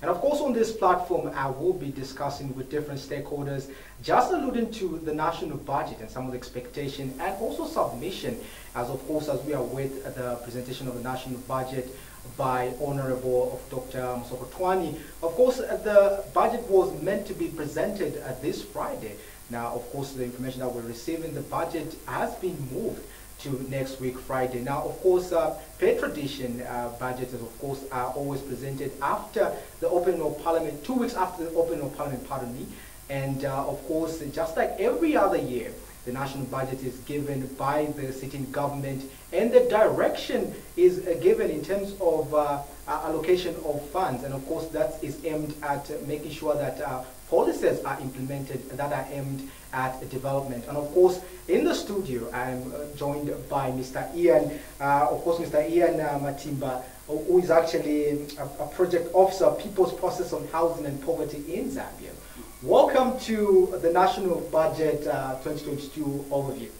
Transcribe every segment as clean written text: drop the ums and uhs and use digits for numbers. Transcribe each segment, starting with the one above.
And of course, on this platform, I will be discussing with different stakeholders, just alluding to the national budget and some of the expectation and also submission, as of course, as we await the presentation of the national budget by Honorable Dr. Mosokotwane. Of course, the budget was meant to be presented this Friday. Now, of course, the information that we're receiving, the budget has been moved to next week, Friday. Now, of course, per tradition, budgets, of course, are always presented after the opening of Parliament, 2 weeks after the opening of Parliament, pardon me. And, of course, just like every other year, the national budget is given by the sitting government, and the direction is given in terms of allocation of funds. And, of course, that is aimed at making sure that policies are implemented that are aimed at development. And of course, in the studio, I'm joined by Mr. Ian, of course, Mr. Ian Matimba, who is actually a project officer, People's Process on Housing and Poverty in Zambia. Welcome to the National Budget 2022 overview.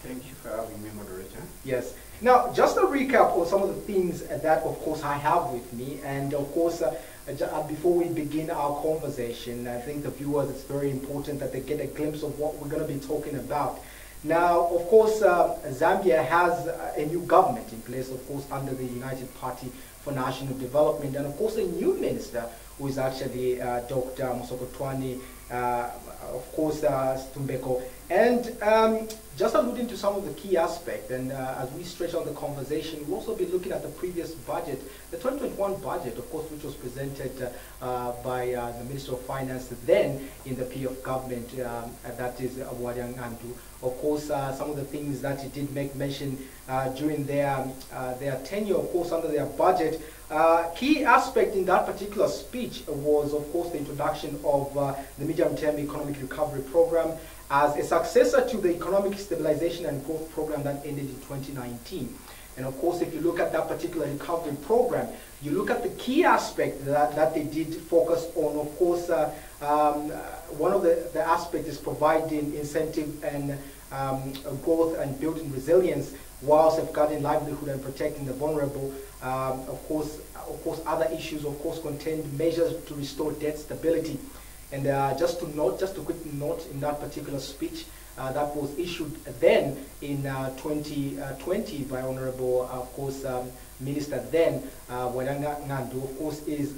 Thank you for having me, moderator. Yes. Now, just a recap of some of the things that, of course, I have with me, and of course, before we begin our conversation, I think the viewers, it's very important that they get a glimpse of what we're going to be talking about. Now, of course, Zambia has a new government in place, of course, under the United Party for National Development, and of course, a new minister who is actually Dr. Mosokotwane, of course, Stumbeko. And just alluding to some of the key aspects, and as we stretch out the conversation, we'll also be looking at the previous budget, the 2021 budget, of course, which was presented by the Minister of Finance then in the PF government, that is Ngandu. Of course, some of the things that he did make mention during their tenure, of course, under their budget. Key aspect in that particular speech was, of course, the introduction of the medium-term economic recovery program as a successor to the economic stabilization and growth program that ended in 2019. And of course, if you look at that particular recovery program, you look at the key aspect that they did focus on. Of course, one of the aspects is providing incentive and growth and building resilience while safeguarding livelihood and protecting the vulnerable. Of course, other issues, of course, contained measures to restore debt stability. And just a quick note in that particular speech that was issued then in 2020 by Honorable, of course, Minister then, Ngandu, of course, is,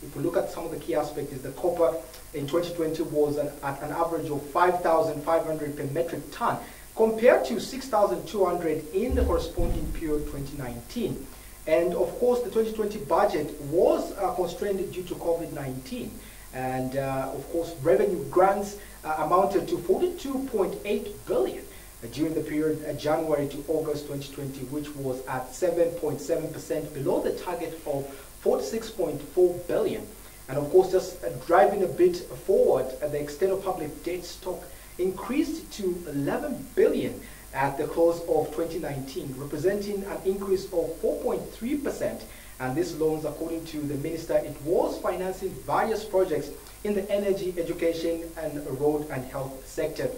if we look at some of the key aspects, is the copper in 2020 was at an average of 5,500 per metric ton, compared to 6,200 in the corresponding period 2019. And of course, the 2020 budget was constrained due to COVID-19. And of course, revenue grants amounted to 42.8 billion during the period January to August 2020, which was at 7.7% below the target of 46.4 billion. And of course, just driving a bit forward, the external public debt stock increased to 11 billion at the close of 2019, representing an increase of 4.3%. And these loans, according to the minister, it was financing various projects in the energy, education, and road and health sector.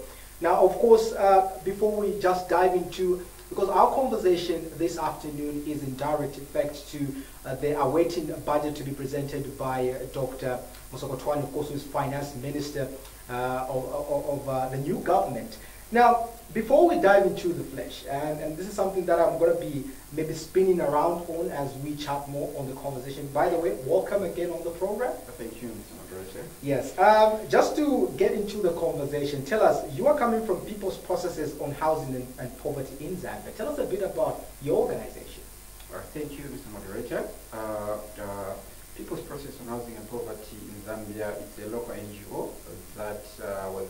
Now, of course, before we just dive into, because our conversation this afternoon is in direct effect to the awaiting budget to be presented by Dr. Mosokotwane, of course, who is finance minister of the new government. Now, before we dive into the flesh, and this is something that I'm going to be maybe spinning around on as we chat more on the conversation. By the way, welcome again on the program. Thank you, Mr. Moderator. Yes. Just to get into the conversation, tell us, you are coming from People's Processes on Housing and Poverty in Zambia. Tell us a bit about your organization. Thank you, Mr. Moderator. People's Process on Housing and Poverty in Zambia, it's a local NGO that was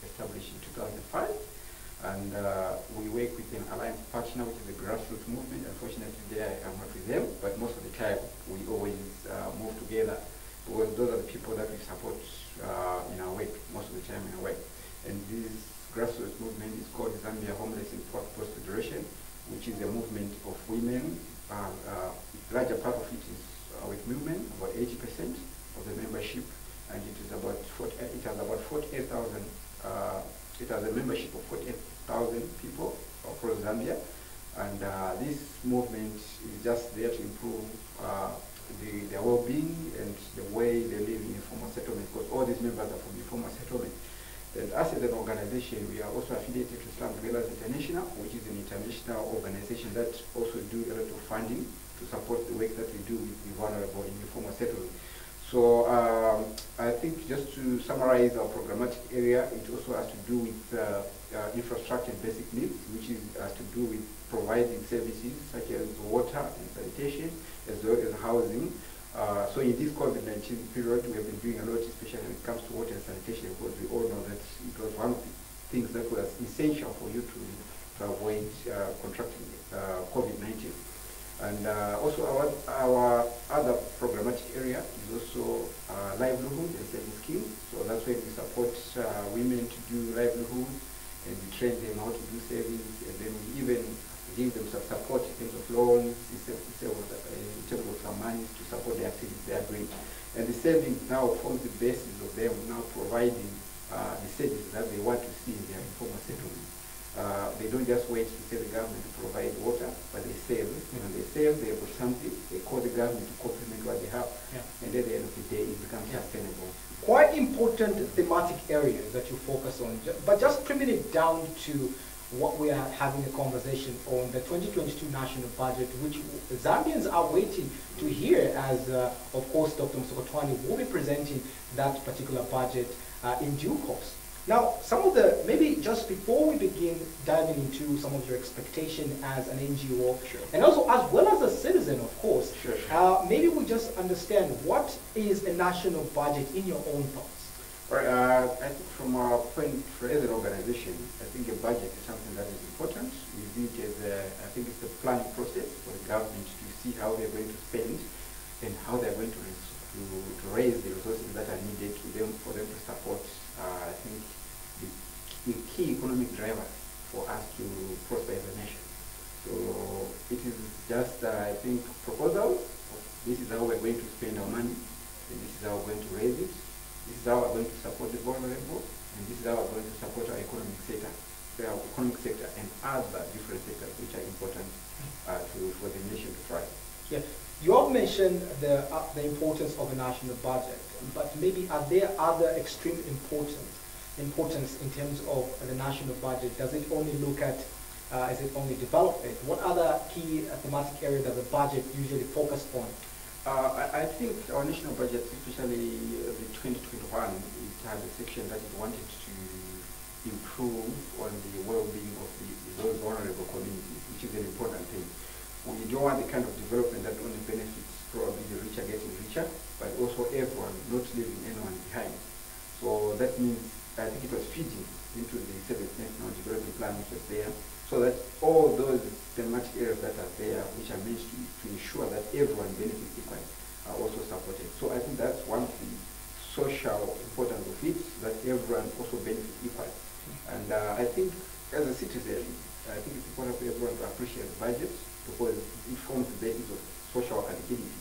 established in 2005. And we work with an alliance partner, which is a grassroots movement. Unfortunately, today I am not with them, but most of the time we always move together because those are the people that we support in our work, most of the time in our work. And this grassroots movement is called Zambia Homeless and Post Federation, which is a movement of women. Larger part of it is with women, about 80% of the membership, and it is about 48,000. It has a membership of 48,000 people across Zambia, and this movement is just there to improve their well-being and the way they live in informal settlement, because all these members are from informal settlement. And us as an organization, we are also affiliated to Slum Dwellers International, which is an international organization that also do a lot of funding to support the work that we do with the vulnerable in informal settlement. So I think just to summarize our programmatic area, it also has to do with infrastructure and basic needs, which is to do with providing services such as water and sanitation, as well as housing. So in this COVID-19 period, we have been doing a lot, especially when it comes to water and sanitation, because we all know that it was one of the things that was essential for you to avoid contracting COVID-19. And also our other programmatic area is also livelihood and saving schemes. So that's where we support women to do livelihood, and we train them how to do savings, and then we even give them some support in terms of loans, in terms of some money to support the activities they are doing. And the savings now forms the basis of them now providing the services that they want to see in their informal settlement. They don't just wait to say the government to provide water, but they save. When they save, they have something, they call the government to complement what they have, and at the end of the day, it becomes sustainable. Quite important thematic areas that you focus on, but just trimming it down to what we are having a conversation on, the 2022 national budget, which Zambians are waiting to hear, as of course Dr. Msokotwane will be presenting that particular budget in due course. Now, some of the, maybe just before we begin diving into some of your expectation as an NGO, and also as well as a citizen, of course, maybe we just understand what is a national budget in your own thoughts. Right, I think from our point, as an organization, I think a budget is something that is important. We view it as I think it's the planning process for the government to see how they're going to spend and how they're going to raise the resources that are needed for them to support, I think, the key economic driver for us to prosper as a nation. So it is just, I think, proposals. This is how we're going to spend our money, and this is how we're going to raise it. This is how we're going to support the vulnerable, and this is how we're going to support our economic sector and other different sectors which are important for the nation to thrive. Yeah. You all mentioned the importance of a national budget, but maybe are there other extreme importance in terms of the national budget? Does it only look at, is it only development? What other key thematic areas does the budget usually focus on? I think our national budget, especially the 2021, it has a section that it wanted to improve on the well-being of those vulnerable communities, which is an important thing. We don't want the kind of development that only benefits probably the richer getting richer, but also everyone, not leaving anyone behind. So that means, I think it was feeding into the 7th National Development Plan, which was there, so that all those thematic areas that are there, which are meant to ensure that everyone benefits equally, are also supported. So I think that's one of the social importance of it, that everyone also benefits equally. And I think as a citizen, I think it's important for everyone to appreciate the budget, because it forms the basis of social accountability.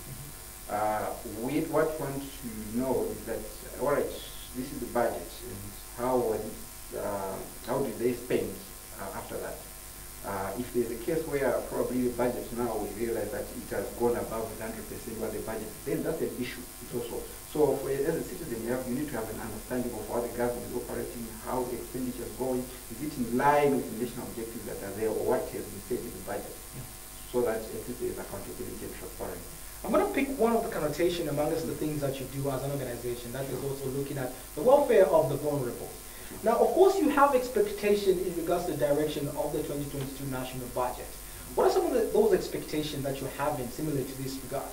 What we want to know is that, all right, this is the budget, and how did they spend after that? If there's a case where probably the budget now we realize that it has gone above 100% what the budget, then that's an issue. It's also so as a citizen, you need to have an understanding of how the government is operating, how the expenditure is going. Is it in line with the national objectives that are there, or what has been said in the budget? So that at least there is accountability and transparency. I'm going to pick one of the connotation amongst the things that you do as an organization, that is also looking at the welfare of the vulnerable. Now, of course, you have expectation in regards to the direction of the 2022 national budget. What are some of those expectations that you have in similar to this regard?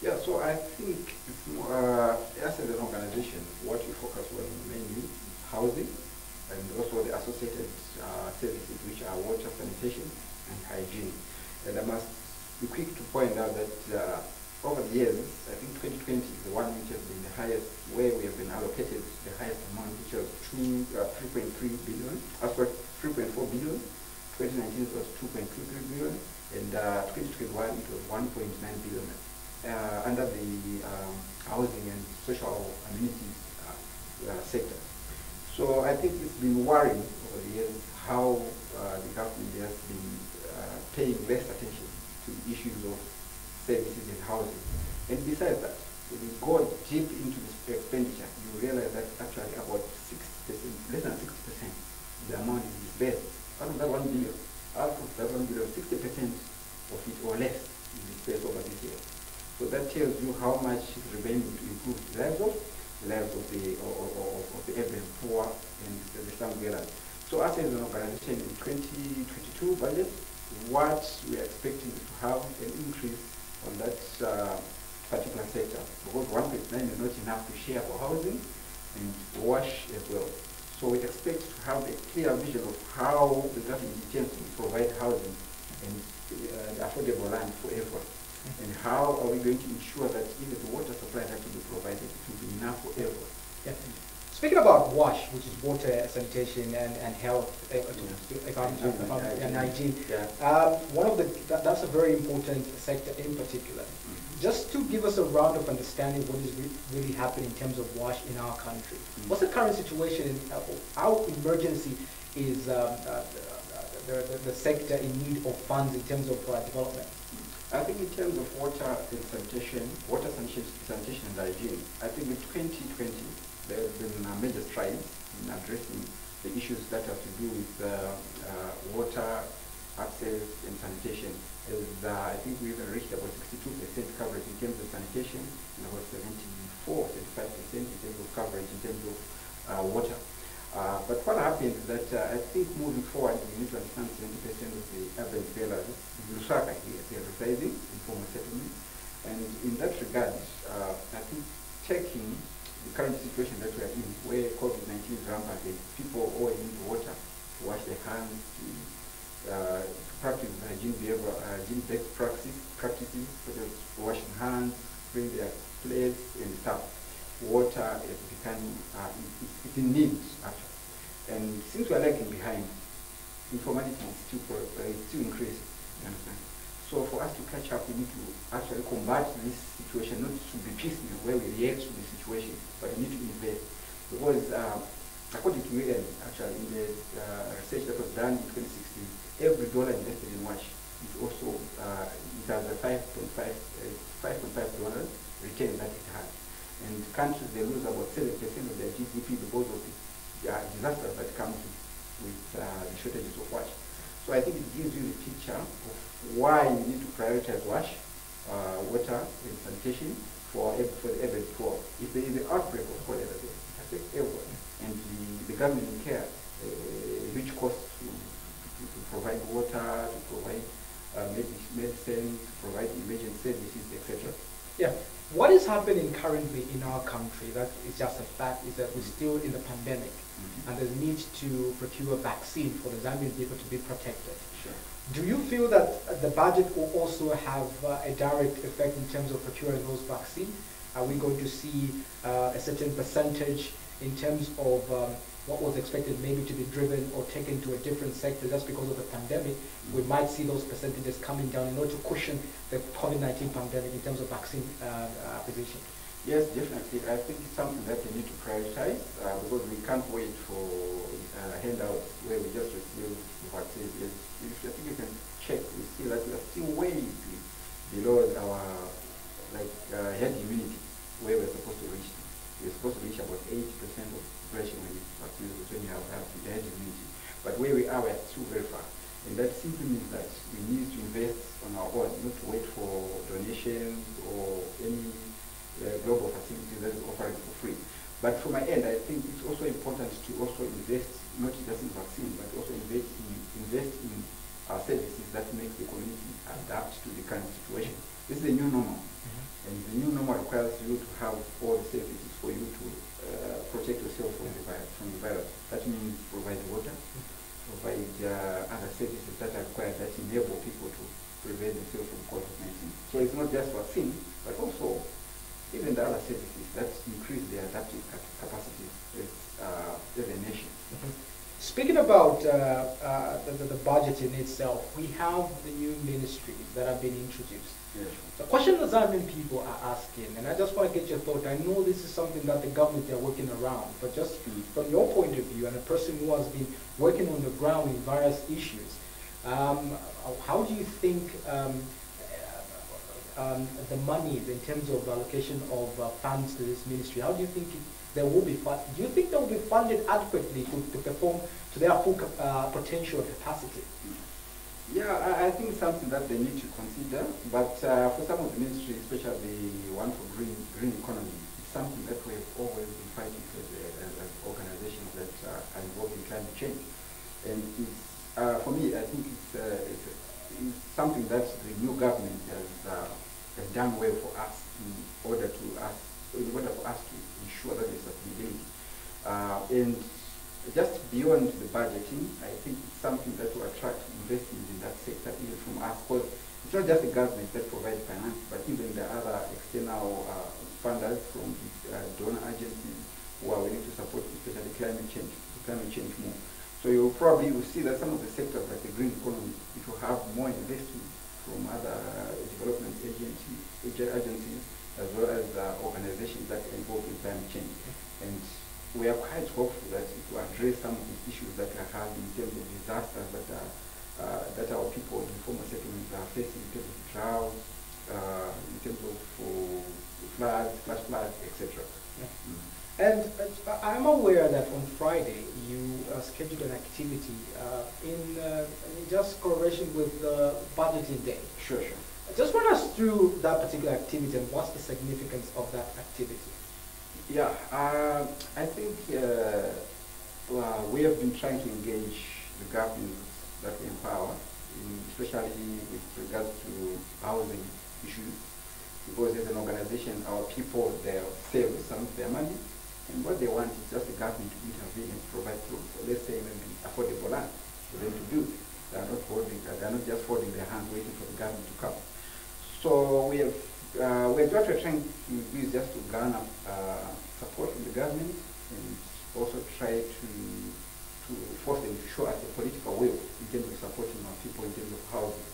Yeah, so I think it's more, as an organization, what we focus on mainly housing and also the associated services, which are water, sanitation, and hygiene. And I must be quick to point out that over the years, I think 2020 is the one which has been the highest, where we have been allocated the highest amount, which was 3.3 billion, 3.4 billion. 2019 it was 2.23 billion, and 2021 it was 1.9 billion under the housing and social amenities sector. So I think it's been worrying over the years how the government has been paying less attention to the issues of services and housing. And besides that, if you go deep into this expenditure, you realize that actually about 60%, less than 60%, the amount is disbursed. Out of that 1 billion, out of that 1 billion, 60% of it or less is disbursed over this year. So that tells you how much is remaining to improve the lives of the urban poor and the slum dwellers. So as an organization in 2022 budget, what we are expecting is to have an increase on that particular sector, because 1.9 is not enough to share for housing and wash as well. So we expect to have a clear vision of how the government intends to provide housing and affordable land for everyone. And how are we going to ensure that even the water supply that will be provided will be enough for everyone? Yeah. Speaking about WASH, which is water, sanitation, and health, and hygiene, one of that's a very important sector in particular. Just to give us a round of understanding what is really happening in terms of WASH in our country. What's the current situation? How emergency is the sector in need of funds in terms of development? I think in terms of water and sanitation, sanitation and hygiene, I think in 2020 there has been major strides in addressing the issues that have to do with water, access and sanitation. I think we even reached about 62% coverage in terms of sanitation and about 75% in terms of coverage in terms of water. But what happens is that I think moving forward we need to understand 70% of the urban dwellers in Lusaka here, they are residing in former settlements. And in that regard, I think taking the current situation that we are in, where COVID-19 is rampant, people all need water to wash their hands, to practice hygiene-based practices such as washing hands, cleaning their plates and stuff. Water is becoming, it's in need actually. And since we are lagging behind, informality is still increasing, you understand? So for us to catch up, we need to actually combat this situation, not to be piecemeal where we react to the situation, but we need to invest. Because according to UN, actually, in the research that was done in 2016, every dollar invested in WASH is also, it has a $5.5 return that it has. And countries, they lose about 7% of their GDP because of the disasters that come with the shortages of WASH. So I think it gives you the picture of why we need to prioritize WASH, water and sanitation for the urban poor. If there is an outbreak of cholera, it affects everyone. And the government will care a huge cost to provide water, to provide medicine, to provide emergency services, etc. Yeah. What is happening currently in our country, that is just a fact, is that we're still in the pandemic, and there's need to procure a vaccine for the Zambian people to be protected. Sure. Do you feel that the budget will also have a direct effect in terms of procuring those vaccines? Are we going to see a certain percentage in terms of what was expected maybe to be driven or taken to a different sector just because of the pandemic? We might see those percentages coming down in order to cushion the COVID-19 pandemic in terms of vaccine acquisition. Yes, definitely. I think it's something that we need to prioritize because we can't wait for handouts where we just receive the vaccine. I think you can check, we see that we are still way below our herd immunity where we're supposed to reach. We're supposed to reach about 80% of population when you have the herd immunity. But where we are, we're still very far. And that simply means that we need to invest on our own, not to wait for donations or any global facility that is offering for free. But from my end, I think it's also important to also invest, not just in vaccine, but also invest in services that make the community adapt to the current situation. This is a new normal. And the new normal requires you to have all the services for you to protect yourself from the virus. That means provide water, provide other services that are required that enable people to prevent themselves from COVID-19. So it's not just vaccine, but also even the other services that increase their adaptive capacities as a nation. Speaking about the budget in itself, we have the new ministries that have been introduced. Yes. The question the Zambian people are asking, and I just want to get your thought. I know this is something that the government are working around, but just from your point of view and a person who has been working on the ground in various issues, how do you think the monies in terms of allocation of funds to this ministry, how do you think they will be funded? Do you think they will be funded adequately to perform to their full potential capacity? Yeah, I think it's something that they need to consider, but for some of the ministries, especially the one for green economy, it's something that we have always been fighting as organizations that are involved in climate change. And it's, for me, I think it's something that the new government has done well for us in order for us to ensure that there's sustainability. And just beyond the budgeting, I think it's something that will attract investment in that sector, even from us, because it's not just the government that provides finance, but even the other external funders from donor agencies who are willing to support, especially climate change more. So you probably will see that some of the sectors, like the green economy, it will have more investment from other development agencies, as well as organizations that are involved in climate change. And we are quite hopeful that it will address some of the issues that we have in terms of disasters that our people in informal settlements are facing, in terms of drought, in terms of floods, flash floods, etc. Yeah. And I'm aware that on Friday you scheduled an activity in just correlation with budgeting day. Sure, sure. Just run us through that particular activity and what's the significance of that activity. Yeah, I think we have been trying to engage the governments that we empower, especially with regards to housing issues, because as an organization, our people, they save some of their money, and what they want is just the government to intervene and provide through, let's say, maybe affordable land for them to do. They are not just holding their hands waiting for the government to come. So what we're trying to do is just to garner support from the government and also try to force them to show us a political will in terms of supporting our people in terms of housing,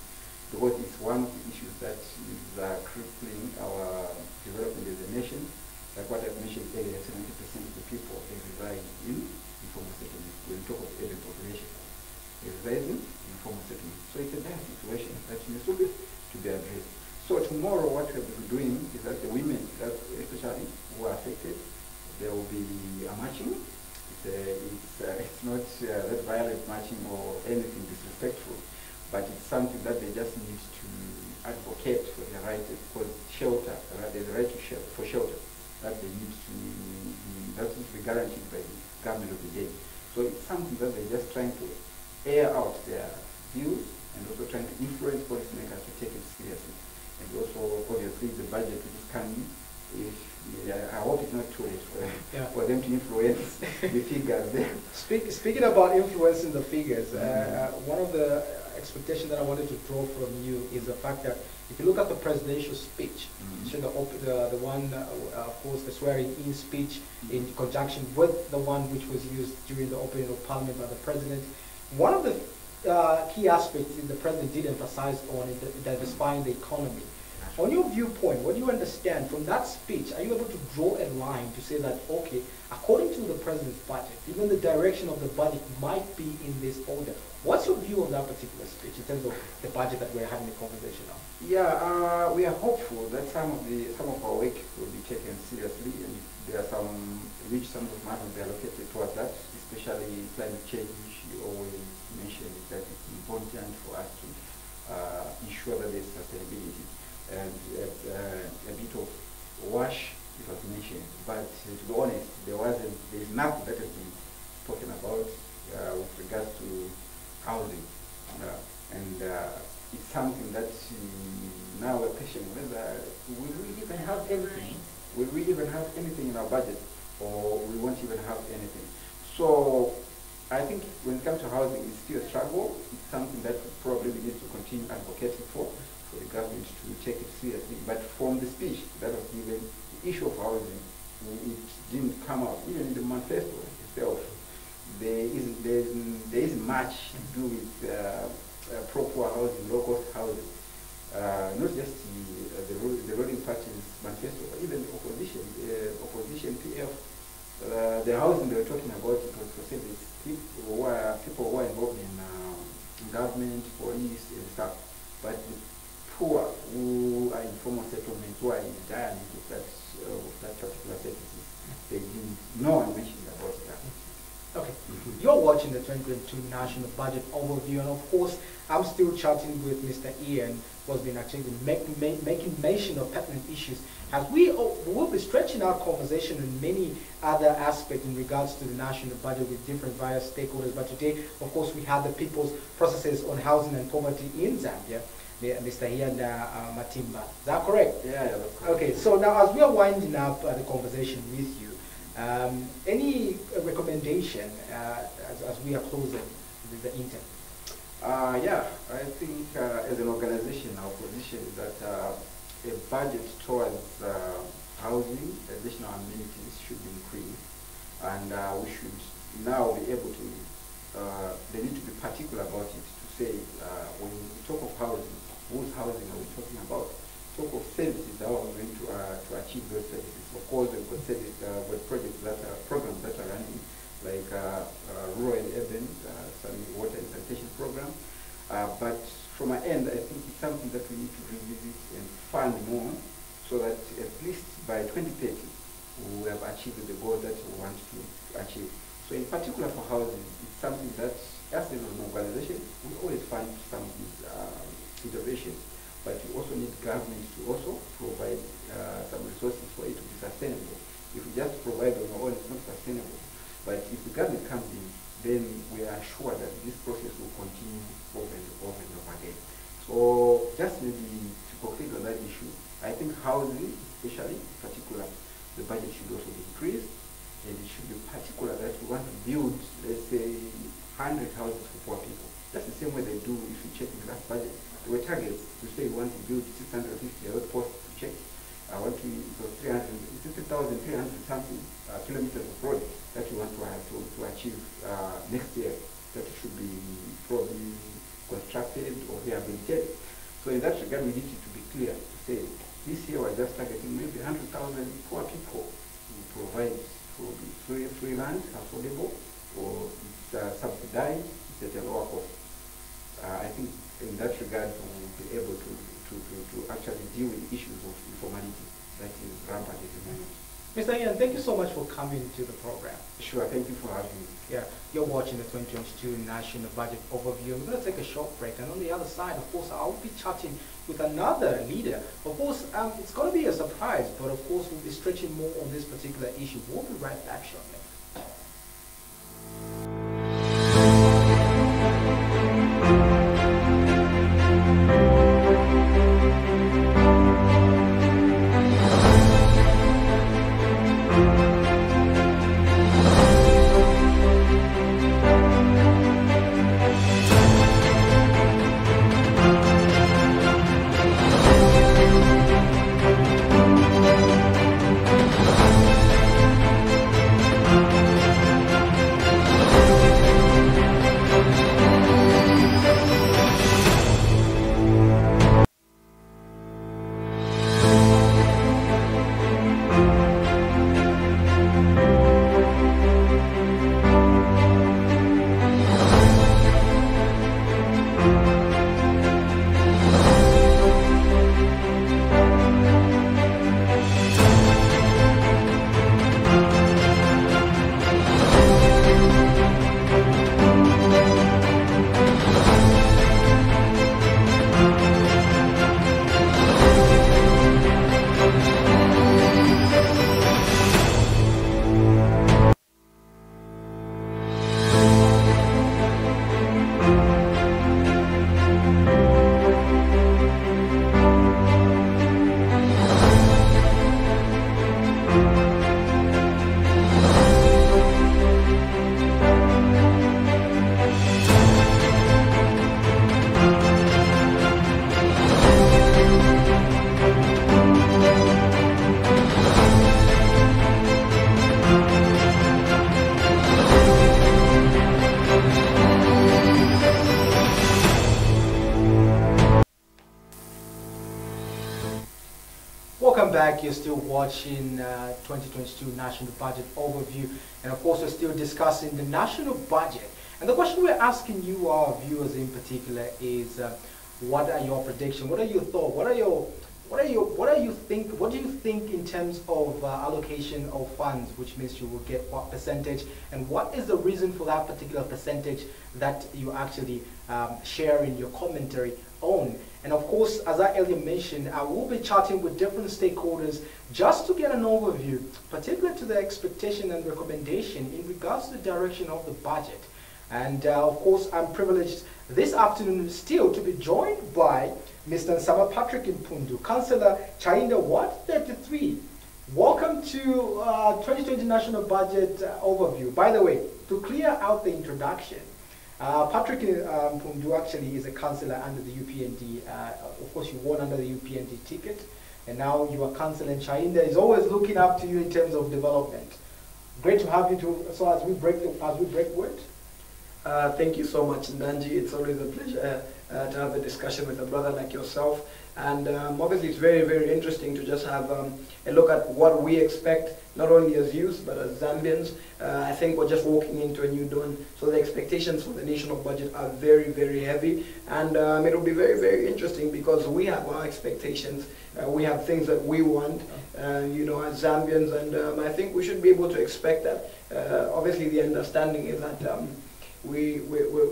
because it's one of the issues that is crippling our development as a nation. Like what I've mentioned earlier, 70% of the people, they reside in informal settlements. When we talk of urban population, they reside in informal settlements. So it's a bad situation that needs to be addressed. So tomorrow what we'll be doing is that the women, especially who are affected, there will be a marching. It's not that violent marching or anything disrespectful, but it's something that they just need to advocate for their rights, because shelter, there's a right for shelter that they need to be guaranteed by the government of the day. So it's something that they're just trying to air out their views and also trying to influence policymakers to take it seriously. And also, obviously, the budget which is coming, I hope it's not too late for them to influence the figures there. Speaking about influencing the figures, one of the expectations that I wanted to draw from you is the fact that if you look at the presidential speech, so the one, of course, the swearing-in speech in conjunction with the one which was used during the opening of Parliament by the President, one of the key aspects the President did emphasize on is diversifying the economy. On your viewpoint, what do you understand from that speech? Are you able to draw a line to say that, okay, according to the President's budget, even the direction of the budget might be in this order? What's your view of that particular speech in terms of the budget that we're having a conversation on? Yeah, we are hopeful that some of our work will be taken seriously, and there are some of money be allocated towards that, especially climate change. You always mention that it's important for us to ensure that there's sustainability. And a bit of wash, it was mentioned, but to be honest, there's nothing that has been spoken about with regards to housing, and it's something that now we're questioning whether will we even have anything? Will we even have anything in our budget, or we won't even have anything? So I think when it comes to housing, it's still a struggle. It's something that probably we need to continue advocating for the government to take it seriously. But from the speech that was given, the issue of housing, it didn't come out. Even in the manifesto itself, there isn't much to do with proper housing, low-cost housing. Not just the ruling party's manifesto, but even the opposition PF, the housing they were talking about, it was for service. People who are involved in government, police, and stuff. But the poor who are informal No one mentioned about that. Okay, you're watching the 2022 National Budget Overview, and of course, I'm still chatting with Mr. Ian, who has been actually making mention of pertinent issues. As we will be stretching our conversation in many other aspects in regards to the national budget with different various stakeholders. But today, of course, we have the People's Processes on Housing and Poverty in Zambia, Mr. Ian Matimba. Is that correct? Yeah, that's correct. Okay, so now as we are winding up the conversation with you, any recommendation as we are closing the intern? Yeah, I think as an organization, our position is that a budget towards housing, additional amenities should be increased, and we should now be able to, they need to be particular about it, to say when we talk of housing, whose housing are we talking about? Talk of services, how are we going to achieve those services? Of course, we've got service, with projects that are, programs that are running, like rural and urban, some water and sanitation program. But from our end, I think it's something that we need to revisit and fund more, so that at least by 2030, we have achieved the goal that we want to achieve. So in particular for housing, it's something that, as an organization, we always fund some of these interventions. But we also need governments to also provide some resources for it to be sustainable. If we just provide on our own, it's not sustainable. But if the government comes in, then we are sure that this process will continue over and over and over again. So just maybe to conclude on that issue, I think housing, especially, in particular, the budget should also be increased, and it should be particular that we want to build, let's say, 100 houses for poor people. That's the same way they do if you check in the last budget. There were targets to say we want to build 650 posts to check. I want to, so 60,300 something kilometers of road that we want to achieve next year, that should be probably constructed or rehabilitated. So in that regard, we need it to be clear to say, this year we're just targeting maybe 100,000 poor people. We provide free land, affordable, or it's subsidized, it's at a lower cost. I think in that regard, we'll be able to actually deal with issues of informality that is rampant at the moment. Mr. Ian, thank you so much for coming to the program. Sure, thank you for having me. Yeah, you're watching the 2022 National Budget Overview. We're going to take a short break, and on the other side, of course, I'll be chatting with another leader. Of course, it's going to be a surprise, but of course, we'll be stretching more on this particular issue. We'll be right back shortly. Welcome back. You're still watching 2022 National Budget Overview, and of course we're still discussing the national budget. And the question we're asking you, our viewers in particular, is what are your predictions? What are your thoughts? What do you think in terms of allocation of funds, which means you will get what percentage, and what is the reason for that particular percentage that you actually share in your commentary on? And of course, as I earlier mentioned, I will be chatting with different stakeholders just to get an overview, particularly to the expectation and recommendation in regards to the direction of the budget. And of course, I'm privileged this afternoon still to be joined by Mr. Nsaba Patrick Mpundu, Councillor Chainda Ward 33. Welcome to 2020 National Budget Overview. By the way, to clear out the introduction, Patrick Mpundu actually is a councillor under the UPND. Of course, you won under the UPND ticket, and now you are Councillor, and Chainda is always looking up to you in terms of development. Great to have you too. So as we break word. Thank you so much, Ndanji. It's always a pleasure to have a discussion with a brother like yourself. And obviously it's very, very interesting to just have a look at what we expect, not only as youth, but as Zambians. I think we're just walking into a new dawn. So the expectations for the national budget are very, very heavy. And it'll be very, very interesting because we have our expectations. We have things that we want, you know, as Zambians. And I think we should be able to expect that. Obviously the understanding is that we're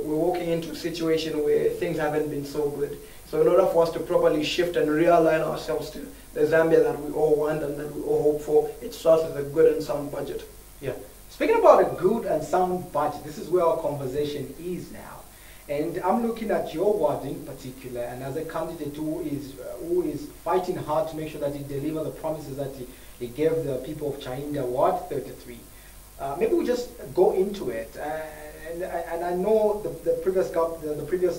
walking into a situation where things haven't been so good. So in order for us to properly shift and realign ourselves to the Zambia that we all want and that we all hope for, it starts with a good and sound budget. Yeah. Speaking about a good and sound budget, this is where our conversation is now. And I'm looking at your ward in particular, and as a candidate who is fighting hard to make sure that he delivers the promises that he gave the people of Chainda Ward 33. Maybe we just go into it. And I know the previous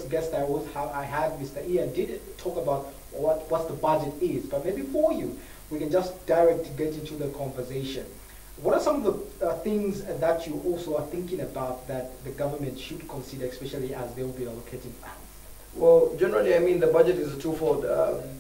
guest I had, Mr. Ian, did talk about what the budget is. But maybe for you, we can just direct get into the conversation. What are some of the things that you also are thinking about that the government should consider, especially as they will be allocating funds? Well, generally, I mean, the budget is a twofold,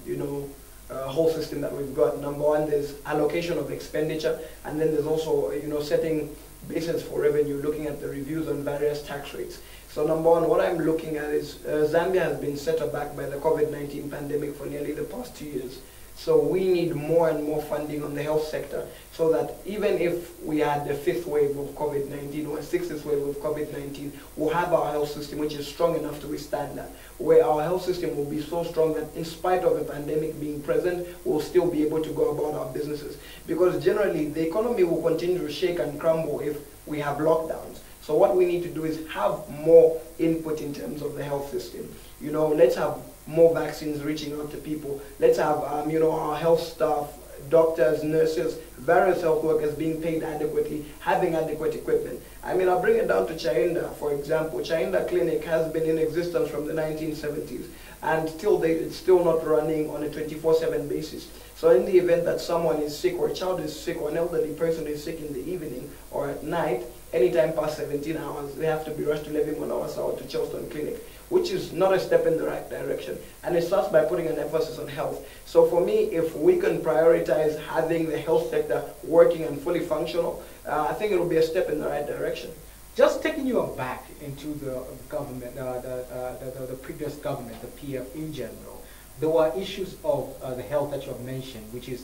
you know, whole system that we've got. Number one, there's allocation of expenditure, and then there's also, you know, setting basis for revenue, looking at the reviews on various tax rates. So number one, what I'm looking at is Zambia has been set aback by the COVID-19 pandemic for nearly the past 2 years. So we need more and more funding on the health sector so that even if we had the 5th wave of COVID-19 or a 6th wave of COVID-19, we'll have our health system which is strong enough to withstand that, where our health system will be so strong that in spite of a pandemic being present, we'll still be able to go about our businesses. Because generally, the economy will continue to shake and crumble if we have lockdowns. So what we need to do is have more input in terms of the health system. You know, let's have more vaccines reaching out to people. Let's have, you know, our health staff, doctors, nurses, various health workers being paid adequately, having adequate equipment. I mean, I'll bring it down to Chainda, for example. Chainda Clinic has been in existence from the 1970s, and till date, it's still not running on a 24/7 basis. So in the event that someone is sick, or a child is sick, or an elderly person is sick in the evening or at night, anytime past 17 hours, they have to be rushed to Levimonawar South to Charleston Clinic, which is not a step in the right direction. And it starts by putting an emphasis on health. So for me, if we can prioritize having the health sector working and fully functional, I think it will be a step in the right direction. Just taking you back into the government, the previous government, the PF in general, there were issues of the health that you have mentioned, which is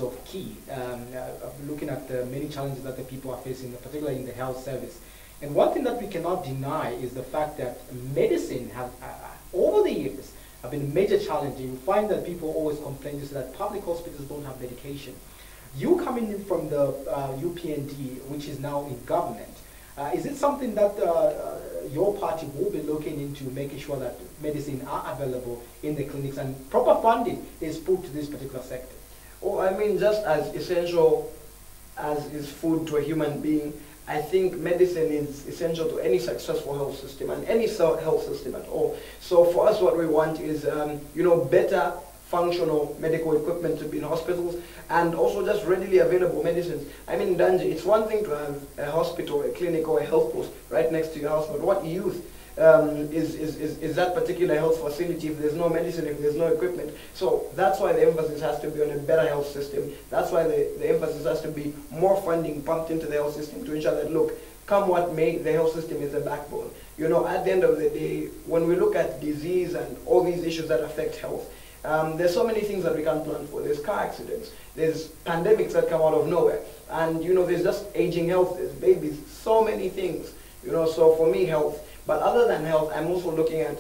of key, looking at the many challenges that the people are facing, particularly in the health service. And one thing that we cannot deny is the fact that medicine has, over the years, have been a major challenge. You find that people always complain that public hospitals don't have medication. You coming in from the UPND, which is now in government, is it something that your party will be looking into, making sure that medicine are available in the clinics and proper funding is put to this particular sector? Oh, I mean, just as essential as is food to a human being, I think medicine is essential to any successful health system and any health system at all. So for us, what we want is, you know, better functional medical equipment to be in hospitals, and also just readily available medicines. I mean, Danji, it's one thing to have a hospital, a clinic, or a health post right next to your house, but what use is that particular health facility if there's no medicine, if there's no equipment? So that's why the emphasis has to be on a better health system. That's why the emphasis has to be more funding pumped into the health system to ensure that, look, come what may, the health system is the backbone. You know, at the end of the day, when we look at disease and all these issues that affect health, There's so many things that we can't plan for. There's car accidents. There's pandemics that come out of nowhere. And, there's just aging health. There's babies. So many things. So for me, health. But other than health, I'm also looking at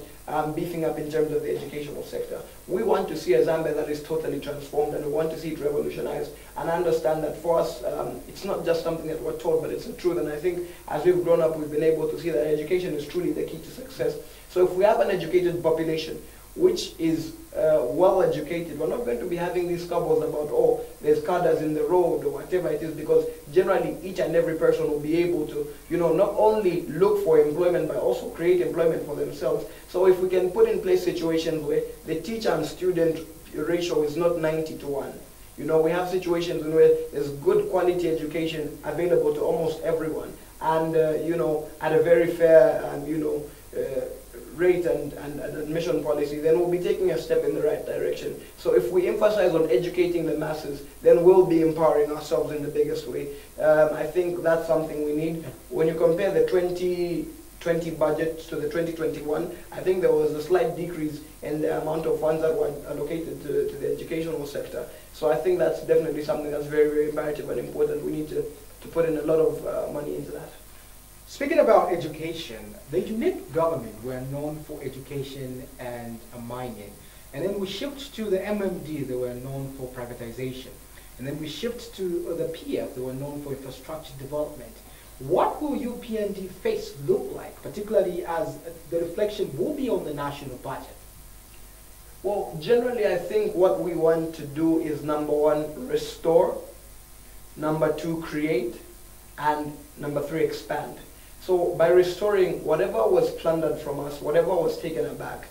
beefing up in terms of the educational sector. We want to see a Zambia that is totally transformed, and we want to see it revolutionized. And I understand that for us, it's not just something that we're taught, but it's the truth. And I think as we've grown up, we've been able to see that education is truly the key to success. So if we have an educated population, which is well educated, we're not going to be having these squabbles about, oh, there's cadres in the road or whatever it is, because generally each and every person will be able to, not only look for employment, but also create employment for themselves. So if we can put in place situations where the teacher and student ratio is not 90-1, we have situations where there's good quality education available to almost everyone, and, at a very fair, rate and admission policy, then we'll be taking a step in the right direction. So if we emphasize on educating the masses, then we'll be empowering ourselves in the biggest way. I think that's something we need. When you compare the 2020 budget to the 2021, I think there was a slight decrease in the amount of funds that were allocated to the educational sector. So I think that's definitely something that's very, very imperative and important. We need to put in a lot of money into that. Speaking about education, the unit government were known for education and mining. And then we shift to the MMD, they were known for privatization. And then we shift to the PF, they were known for infrastructure development. What will UPND face look like, particularly as the reflection will be on the national budget? Well, generally I think what we want to do is, number one, restore, number two, create, and number three, expand. So by restoring whatever was plundered from us, whatever was taken back,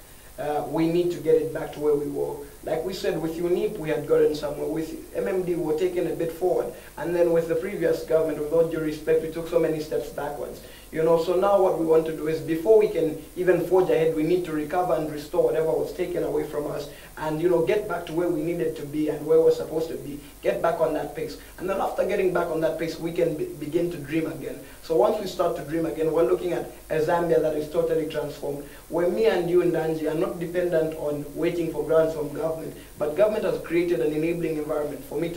we need to get it back to where we were. Like we said, with UNIP we had gotten somewhere. With MMD we were taking a bit forward. And then with the previous government, with all due respect, we took so many steps backwards. So now what we want to do is, before we can even forge ahead, we need to recover and restore whatever was taken away from us, and get back to where we needed to be and where we're supposed to be, get back on that pace. And then after getting back on that pace, we can begin to dream again. So once we start to dream again, we're looking at a Zambia that is totally transformed, where me and you and Danji are not dependent on waiting for grants from government, but government has created an enabling environment for me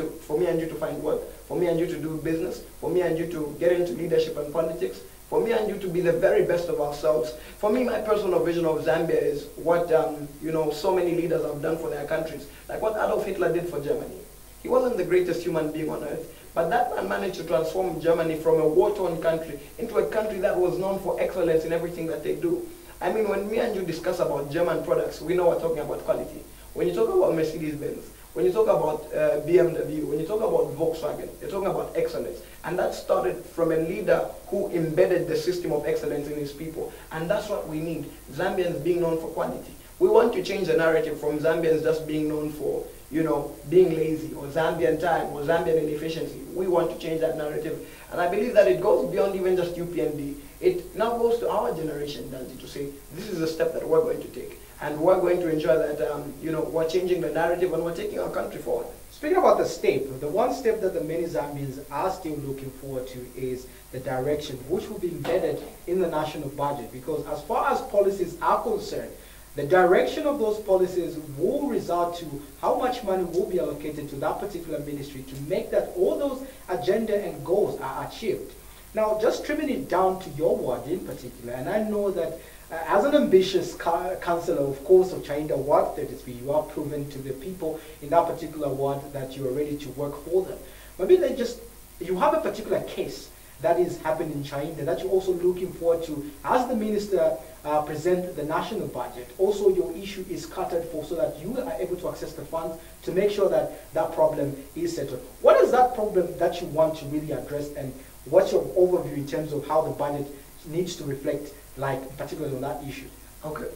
and you to find work, for me and you to do business, for me and you to get into leadership and politics, for me and you to be the very best of ourselves. For me, my personal vision of Zambia is what so many leaders have done for their countries, like what Adolf Hitler did for Germany. He wasn't the greatest human being on earth, but that man managed to transform Germany from a war-torn country into a country that was known for excellence in everything that they do. I mean, when me and you discuss about German products, we know we're talking about quality. When you talk about Mercedes-Benz, when you talk about BMW, when you talk about Volkswagen, you're talking about excellence. And that started from a leader who embedded the system of excellence in his people. And that's what we need, Zambians being known for quality. We want to change the narrative from Zambians just being known for, being lazy, or Zambian time, or Zambian inefficiency. We want to change that narrative. And I believe that it goes beyond even just UPND. It now goes to our generation, Danji, to say, this is a step that we're going to take. And we're going to ensure that, we're changing the narrative and we're taking our country forward. Speaking about the step, the one step that the many Zambians are still looking forward to is the direction which will be embedded in the national budget. Because as far as policies are concerned, the direction of those policies will result to how much money will be allocated to that particular ministry to make that all those agenda and goals are achieved. Now, just trimming it down to your ward in particular, and I know that as an ambitious councillor, of course, of Chainda Ward 33, you are proven to the people in that particular ward that you are ready to work for them. Maybe you have a particular case that is happening in Chainda that you're also looking forward to as the minister present the national budget. Also, your issue is catered for so that you are able to access the funds to make sure that that problem is settled. What is that problem that you want to really address, and what's your overview in terms of how the budget needs to reflect, like particularly on that issue? Okay,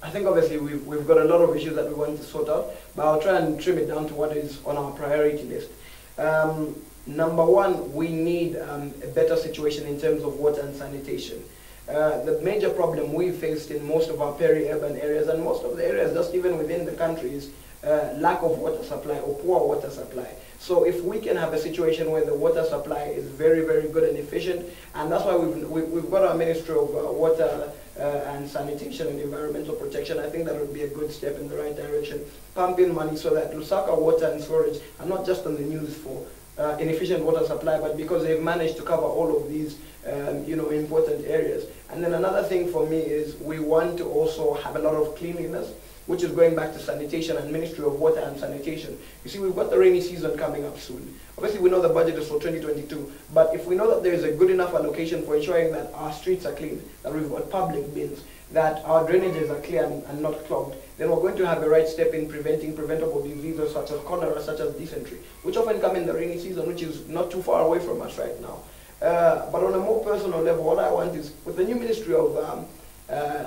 I think obviously we've got a lot of issues that we want to sort out, but I'll try and trim it down to what is on our priority list. Number one, we need a better situation in terms of water and sanitation. The major problem we faced in most of our peri-urban areas, and most of the areas just even within the country, is lack of water supply or poor water supply. So if we can have a situation where the water supply is very, very good and efficient, and that's why we've got our Ministry of Water and Sanitation and Environmental Protection, I think that would be a good step in the right direction. Pump in money so that Lusaka Water and Storage are not just on the news for inefficient water supply, but because they've managed to cover all of these important areas. And then another thing for me is we want to also have a lot of cleanliness, which is going back to sanitation and Ministry of Water and Sanitation. You see, we've got the rainy season coming up soon. Obviously, we know the budget is for 2022, but if we know that there is a good enough allocation for ensuring that our streets are clean, that we've got public bins, that our drainages are clear and not clogged, then we're going to have a right step in preventing preventable diseases such as cholera, such as dysentery, which often come in the rainy season, which is not too far away from us right now. But on a more personal level, what I want is, with the new Ministry of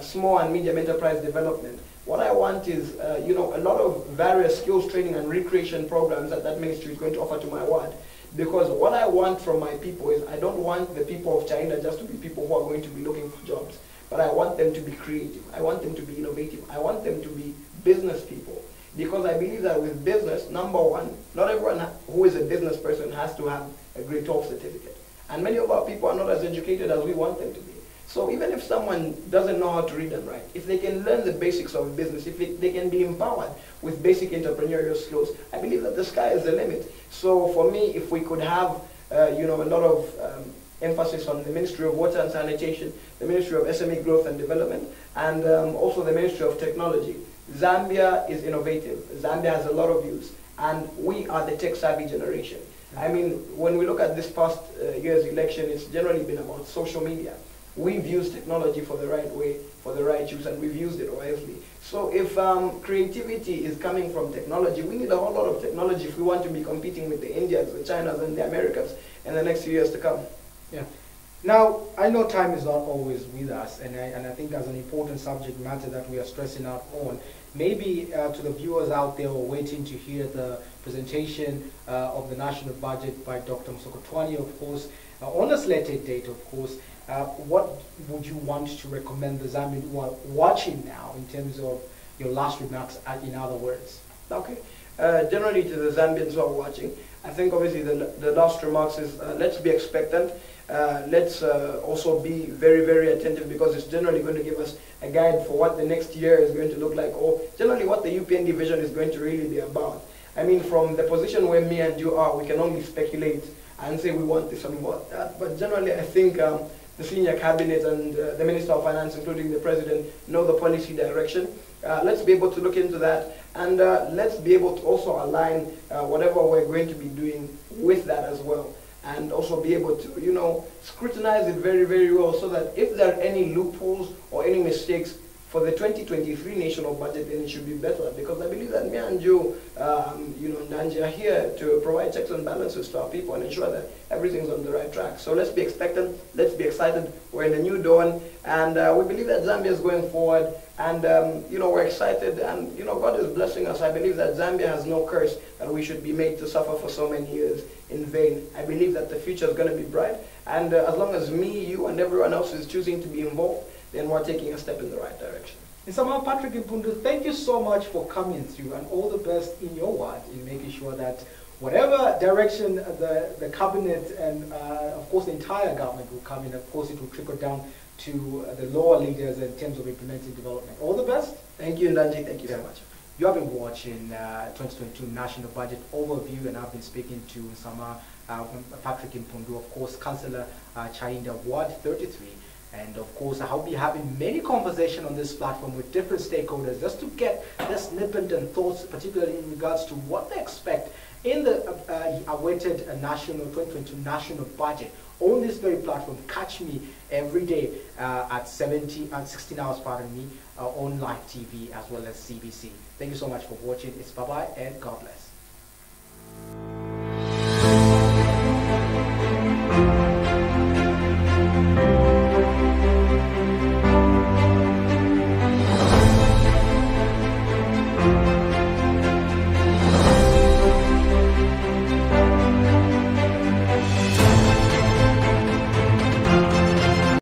Small and Medium Enterprise Development, what I want is, a lot of various skills training and recreation programs that that ministry is going to offer to my ward. Because what I want from my people is, I don't want the people of China just to be people who are going to be looking for jobs, but I want them to be creative. I want them to be innovative. I want them to be business people. Because I believe that with business, number one, not everyone who is a business person has to have a grade 12 certificate. And many of our people are not as educated as we want them to be. So even if someone doesn't know how to read and write, if they can learn the basics of business, if they can be empowered with basic entrepreneurial skills, I believe that the sky is the limit. So for me, if we could have, a lot of emphasis on the Ministry of Water and Sanitation, the Ministry of SME Growth and Development, and also the Ministry of Technology. Zambia is innovative. Zambia has a lot of youth, and we are the tech-savvy generation. I mean, when we look at this past year's election, it's generally been about social media. We've used technology for the right way, for the right use, and we've used it wisely. So if creativity is coming from technology, we need a whole lot of technology if we want to be competing with the Indians, the Chinas, and the Americas in the next few years to come. Yeah. Now, I know time is not always with us, and I think that's an important subject matter that we are stressing out on. Maybe to the viewers out there who are waiting to hear the presentation of the national budget by Dr. Msokotwani, of course, on a slated date, of course, what would you want to recommend the Zambian who are watching now in terms of your last remarks, in other words? Okay. Generally to the Zambians who are watching, I think obviously the last remarks is let's be expectant. Let's also be very, very attentive, because it's generally going to give us a guide for what the next year is going to look like, or generally what the UPN division is going to really be about. I mean, from the position where me and you are, we can only speculate and say we want this and we want that. But generally, I think the senior cabinet and the Minister of Finance, including the President, know the policy direction. Let's be able to look into that, and let's be able to also align whatever we're going to be doing with that as well. And also be able to, scrutinize it very, very well, so that if there are any loopholes or any mistakes for the 2023 national budget, then it should be better. Because I believe that me and you, Nanji, are here to provide checks and balances to our people and ensure that everything's on the right track. So let's be expectant, let's be excited. We're in a new dawn, and we believe that Zambia is going forward. And, we're excited, and, God is blessing us. I believe that Zambia has no curse that we should be made to suffer for so many years in vain. I believe that the future is going to be bright, and as long as me, you, and everyone else is choosing to be involved, then we're taking a step in the right direction. And somehow, Patrick Mpundu, thank you so much for coming through, and all the best in your ward in making sure that whatever direction the cabinet and, of course, the entire government will come in, of course, it will trickle down to the lower leaders in terms of implementing development. All the best. Thank you, Ndanji. Thank you so much. You have been watching 2022 National Budget Overview, and I've been speaking to Patrick Mpundu, of course, Councillor Chainda, Ward 33. And of course, I'll be having many conversations on this platform with different stakeholders just to get their snippet and thoughts, particularly in regards to what they expect in the awaited 2022 national budget. On this very platform, catch me every day at 16 hours, on live TV as well as CBC. Thank you so much for watching. It's bye-bye and God bless.